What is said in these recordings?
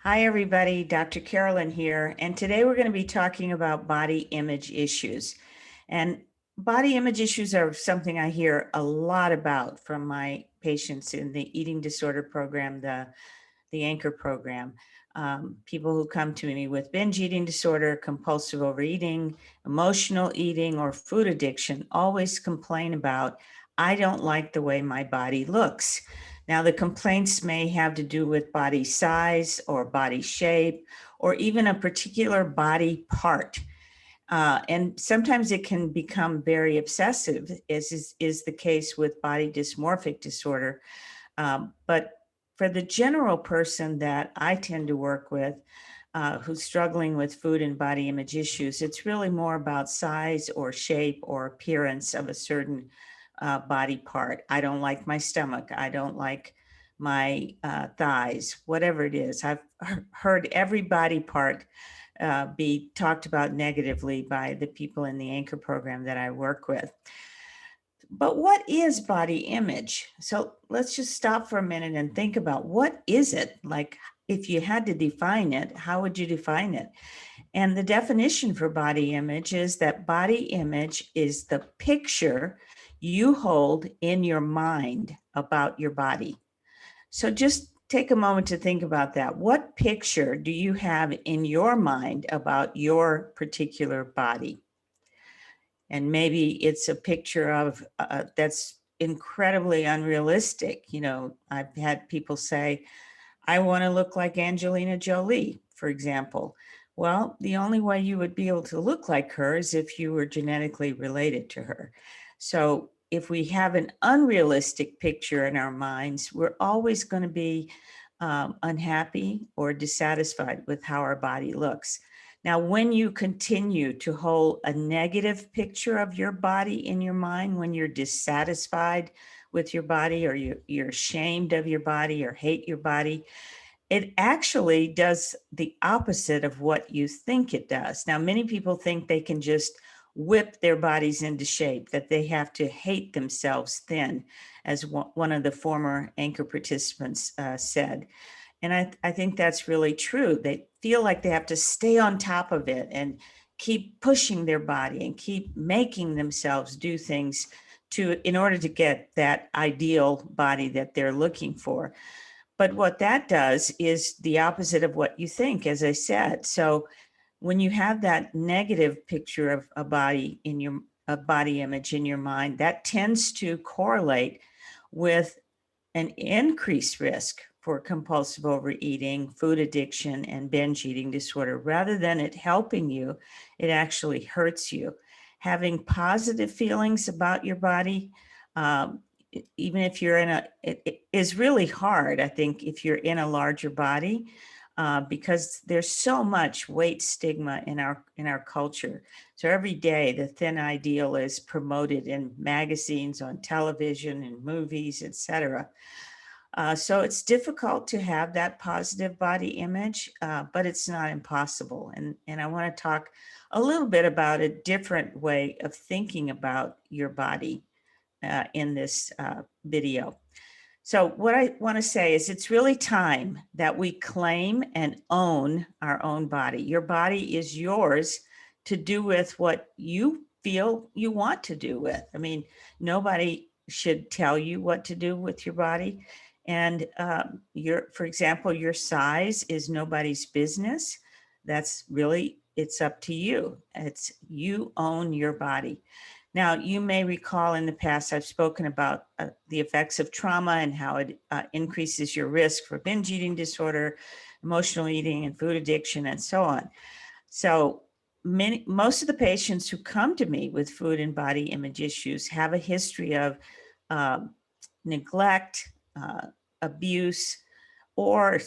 Hi, everybody. Dr. Carolyn here. And today we're going to be talking about body image issues. And body image issues are something I hear a lot about from my patients in the eating disorder program, the Anchor program. People who come to me with binge eating disorder, compulsive overeating, emotional eating, or food addiction always complain about, I don't like the way my body looks. Now, the complaints may have to do with body size or body shape, or even a particular body part. And sometimes it can become very obsessive, as is the case with body dysmorphic disorder. But for the general person that I tend to work with, who's struggling with food and body image issues, it's really more about size or shape or appearance of a certain body part. I don't like my stomach. I don't like my thighs, whatever it is. I've heard every body part be talked about negatively by the people in the Anchor program that I work with. But what is body image? So let's just stop for a minute and think about, what is it? Like, if you had to define it, how would you define it? And the definition for body image is that body image is the picture you hold in your mind about your body. So just take a moment to think about that. What picture do you have in your mind about your particular body? And maybe it's a picture of that's incredibly unrealistic. I've had people say, I want to look like Angelina Jolie, for example. Well, the only way you would be able to look like her is if you were genetically related to her. So if we have an unrealistic picture in our minds, we're always going to be unhappy or dissatisfied with how our body looks. Now, when you continue to hold a negative picture of your body in your mind, when you're dissatisfied with your body, or you're ashamed of your body or hate your body, it actually does the opposite of what you think it does. Now, many people think they can just whip their bodies into shape, that they have to hate themselves thin, as one of the former Anchor participants said. And I think that's really true. They feel like they have to stay on top of it and keep pushing their body and keep making themselves do things in order to get that ideal body that they're looking for. But what that does is the opposite of what you think, as I said. So when you have that negative picture of a body image in your mind, that tends to correlate with an increased risk for compulsive overeating, food addiction, and binge eating disorder. Rather than it helping you, it actually hurts you. Having positive feelings about your body, even if you're it is really hard, I think, if you're in a larger body, because there's so much weight stigma in our culture. So every day the thin ideal is promoted in magazines, on television, and movies, etc. So it's difficult to have that positive body image, but it's not impossible. And I want to talk a little bit about a different way of thinking about your body in this video. So what I want to say is, it's really time that we claim and own our own body. Your body is yours to do with what you feel you want to do with. I mean, nobody should tell you what to do with your body. And for example, your size is nobody's business. That's really, it's up to you. You own your body. Now, you may recall in the past, I've spoken about the effects of trauma and how it increases your risk for binge eating disorder, emotional eating, and food addiction, and so on. So most of the patients who come to me with food and body image issues have a history of neglect, abuse, or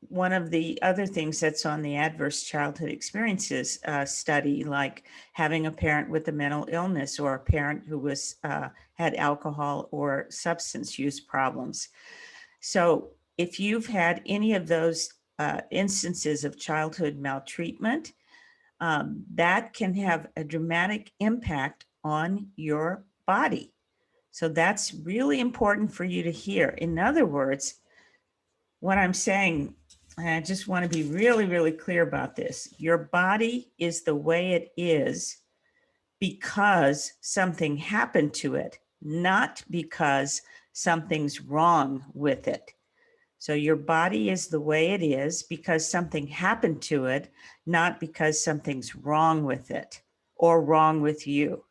one of the other things that's on the adverse childhood experiences study, like having a parent with a mental illness, or a parent who had alcohol or substance use problems. So if you've had any of those instances of childhood maltreatment, that can have a dramatic impact on your body. So that's really important for you to hear. In other words, what I'm saying I just want to be really, really clear about this. Your body is the way it is because something happened to it, not because something's wrong with it. So your body is the way it is because something happened to it, not because something's wrong with it or wrong with you.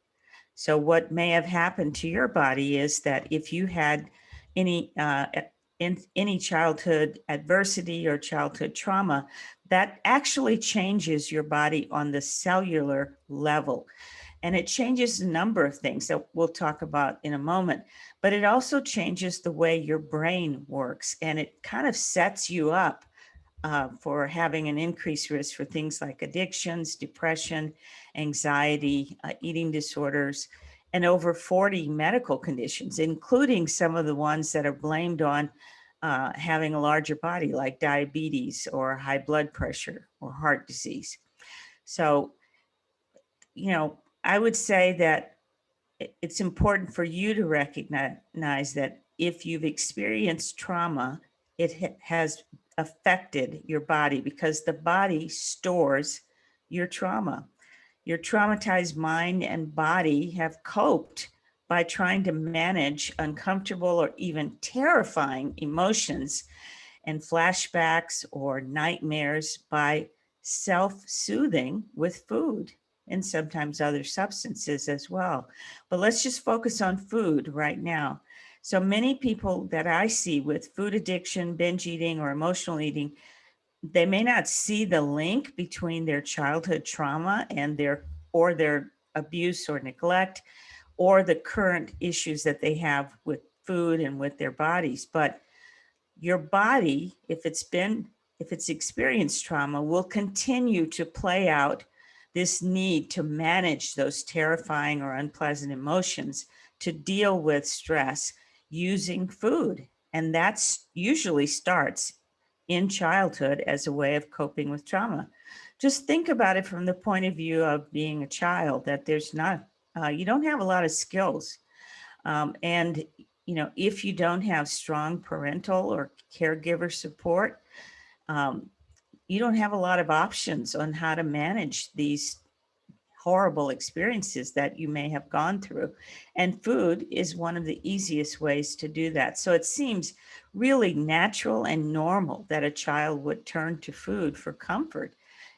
So what may have happened to your body is that if you had any any childhood adversity or childhood trauma, that actually changes your body on the cellular level. And it changes a number of things that we'll talk about in a moment, but it also changes the way your brain works, and it kind of sets you up for having an increased risk for things like addictions, depression, anxiety, eating disorders, and over 40 medical conditions, including some of the ones that are blamed on having a larger body, like diabetes or high blood pressure or heart disease. So, I would say that it's important for you to recognize that if you've experienced trauma, it has affected your body because the body stores your trauma. Your traumatized mind and body have coped by trying to manage uncomfortable or even terrifying emotions and flashbacks or nightmares by self-soothing with food and sometimes other substances as well. But let's just focus on food right now. So many people that I see with food addiction, binge eating, or emotional eating, they may not see the link between their childhood trauma and their abuse or neglect or the current issues that they have with food and with their bodies. But your body, if it's experienced trauma, will continue to play out this need to manage those terrifying or unpleasant emotions, to deal with stress using food. And that's usually starts in childhood as a way of coping with trauma. Just think about it from the point of view of being a child, that you don't have a lot of skills. And if you don't have strong parental or caregiver support, you don't have a lot of options on how to manage these horrible experiences that you may have gone through. And food is one of the easiest ways to do that. So it seems really natural and normal that a child would turn to food for comfort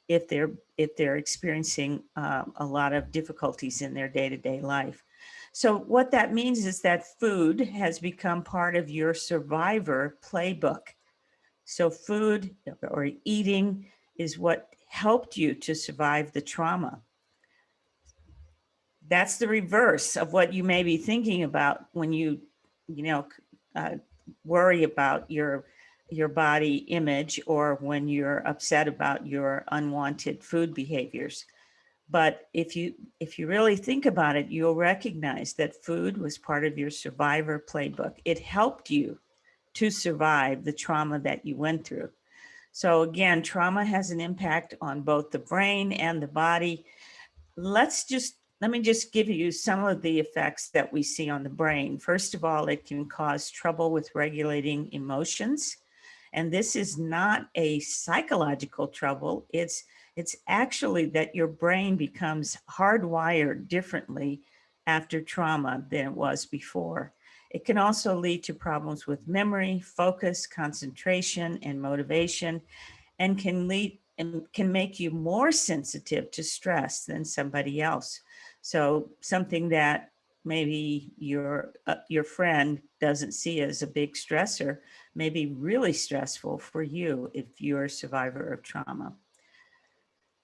if they're experiencing a lot of difficulties in their day-to-day life. So what that means is that food has become part of your survivor playbook. So food or eating is what helped you to survive the trauma. That's the reverse of what you may be thinking about when you uh, worry about your body image, or when you're upset about your unwanted food behaviors. But if you really think about it, you'll recognize that food was part of your survivor playbook. It helped you to survive the trauma that you went through. So again, trauma has an impact on both the brain and the body. Let me just give you some of the effects that we see on the brain. First of all, it can cause trouble with regulating emotions. And this is not a psychological trouble. It's actually that your brain becomes hardwired differently after trauma than it was before. It can also lead to problems with memory, focus, concentration, and motivation, and can make you more sensitive to stress than somebody else. So something that maybe your friend doesn't see as a big stressor may be really stressful for you if you're a survivor of trauma.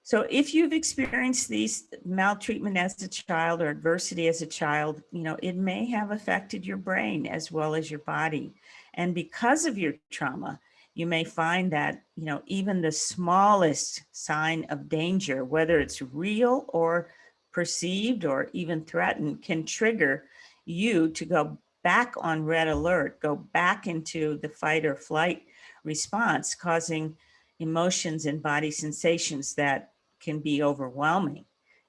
So if you've experienced these maltreatment as a child or adversity as a child, it may have affected your brain as well as your body. And because of your trauma, you may find that, even the smallest sign of danger, whether it's real or perceived or even threatened, can trigger you to go back on red alert, go back into the fight or flight response, causing emotions and body sensations that can be overwhelming.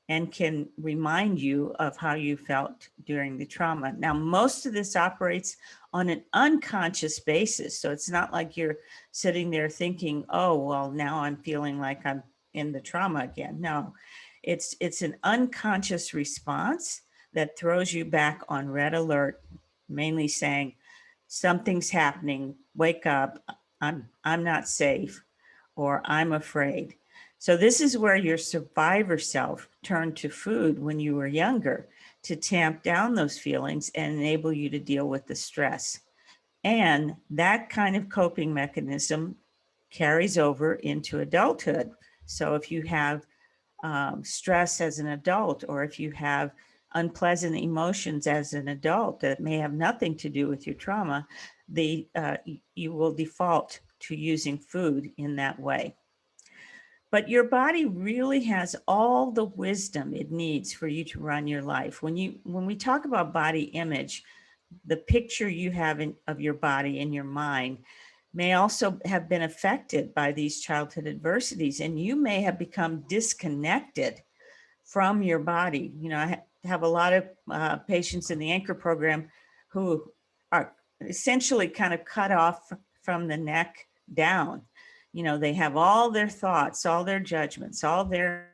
and can remind you of how you felt during the trauma. Now, most of this operates on an unconscious basis. So it's not like you're sitting there thinking, oh, well, now I'm feeling like I'm in the trauma again. No, it's an unconscious response that throws you back on red alert, mainly saying, something's happening, wake up, I'm not safe, or I'm afraid. So this is where your survivor self turned to food when you were younger to tamp down those feelings and enable you to deal with the stress. And that kind of coping mechanism carries over into adulthood. So if you have stress as an adult, or if you have unpleasant emotions as an adult that may have nothing to do with your trauma, you will default to using food in that way. But your body really has all the wisdom it needs for you to run your life. When we talk about body image, the picture you have of your body in your mind may also have been affected by these childhood adversities, and you may have become disconnected from your body. I have a lot of patients in the anchor program who are essentially kind of cut off from the neck down. They have all their thoughts, all their judgments, all their,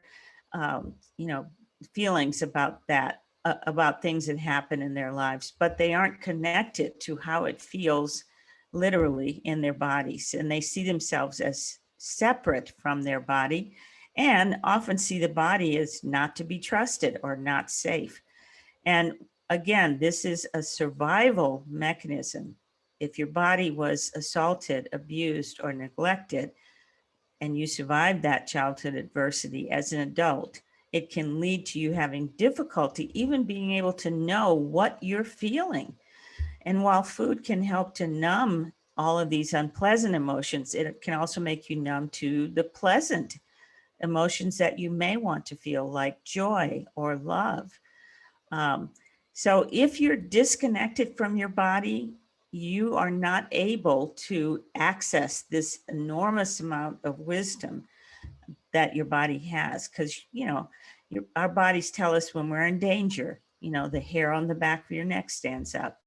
feelings about that, about things that happen in their lives, but they aren't connected to how it feels literally in their bodies. And they see themselves as separate from their body, and often see the body as not to be trusted or not safe. And again, this is a survival mechanism. If your body was assaulted, abused, or neglected, and you survived that childhood adversity as an adult, it can lead to you having difficulty even being able to know what you're feeling. And while food can help to numb all of these unpleasant emotions, it can also make you numb to the pleasant emotions that you may want to feel, like joy or love. So if you're disconnected from your body, you are not able to access this enormous amount of wisdom that your body has, because our bodies tell us when we're in danger. The hair on the back of your neck stands up.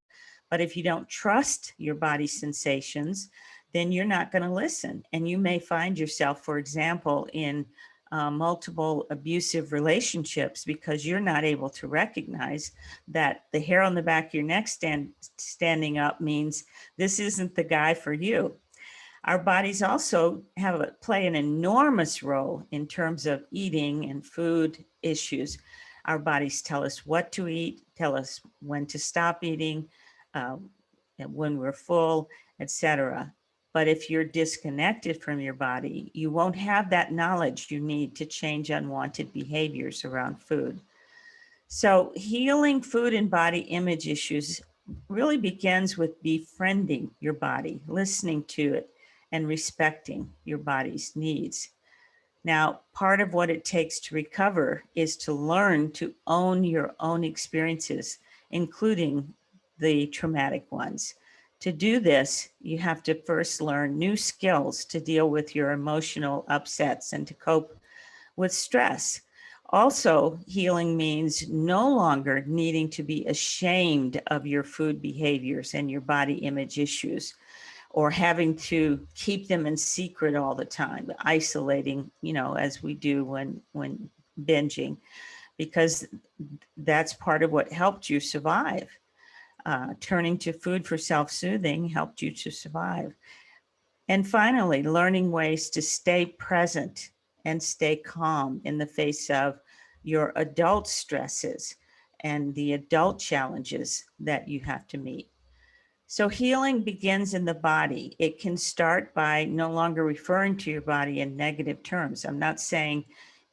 But if you don't trust your body's sensations, then you're not going to listen. And you may find yourself, for example, in multiple abusive relationships because you're not able to recognize that the hair on the back of your neck standing up means this isn't the guy for you. Our bodies also play an enormous role in terms of eating and food issues. Our bodies tell us what to eat, tell us when to stop eating, when we're full, etc. But if you're disconnected from your body, you won't have that knowledge you need to change unwanted behaviors around food. So healing food and body image issues really begins with befriending your body, listening to it, and respecting your body's needs. Now, part of what it takes to recover is to learn to own your own experiences, including the traumatic ones. To do this, you have to first learn new skills to deal with your emotional upsets and to cope with stress. Also, healing means no longer needing to be ashamed of your food behaviors and your body image issues, or having to keep them in secret all the time, isolating, as we do when binging, because that's part of what helped you survive. Turning to food for self-soothing helped you to survive. And finally, learning ways to stay present and stay calm in the face of your adult stresses and the adult challenges that you have to meet. So healing begins in the body. It can start by no longer referring to your body in negative terms. I'm not saying,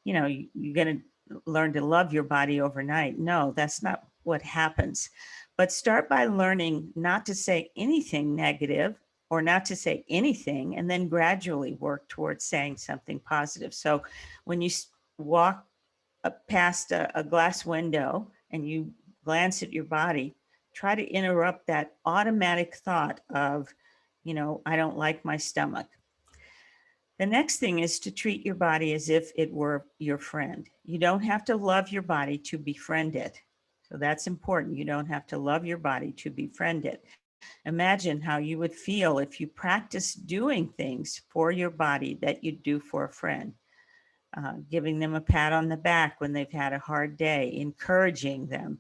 you're going to learn to love your body overnight. No, that's not what happens. But start by learning not to say anything negative or not to say anything, and then gradually work towards saying something positive. So when you walk past a glass window and you glance at your body, try to interrupt that automatic thought of, I don't like my stomach. The next thing is to treat your body as if it were your friend. You don't have to love your body to befriend it. So that's important. You don't have to love your body to befriend it. Imagine how you would feel if you practice doing things for your body that you'd do for a friend. Giving them a pat on the back when they've had a hard day, encouraging them,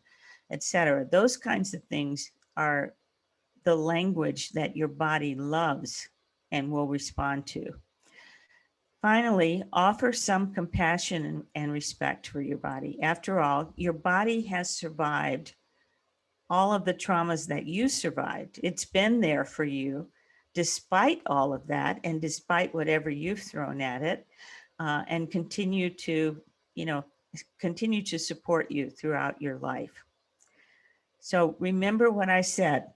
etc. Those kinds of things are the language that your body loves and will respond to. Finally, offer some compassion and respect for your body. After all, your body has survived all of the traumas that you survived. It's been there for you despite all of that and despite whatever you've thrown at it, and continue to support you throughout your life. So remember what I said.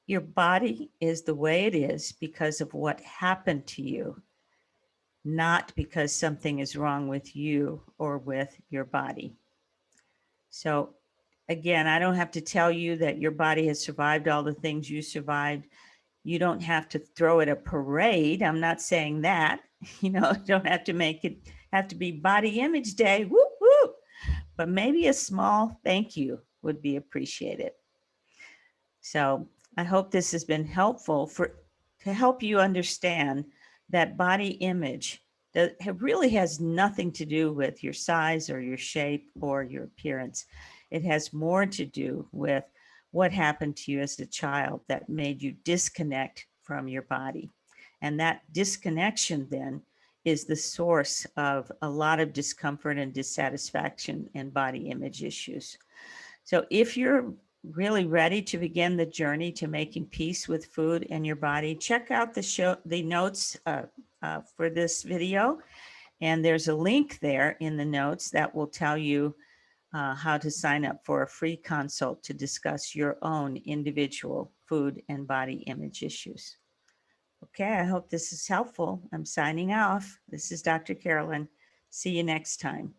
Your body is the way it is because of what happened to you, not because something is wrong with you or with your body. So again, I don't have to tell you that your body has survived all the things you survived. You don't have to throw it a parade. I'm not saying that. Don't have to be body image day. Whoop, whoop. But maybe a small thank you would be appreciated. So I hope this has been helpful to help you understand that body image really has nothing to do with your size or your shape or your appearance. It has more to do with what happened to you as a child that made you disconnect from your body. And that disconnection then is the source of a lot of discomfort and dissatisfaction and body image issues. So if you're really ready to begin the journey to making peace with food and your body, check out the notes for this video. And there's a link there in the notes that will tell you how to sign up for a free consult to discuss your own individual food and body image issues. Okay, I hope this is helpful. I'm signing off. This is Dr. Carolyn. See you next time.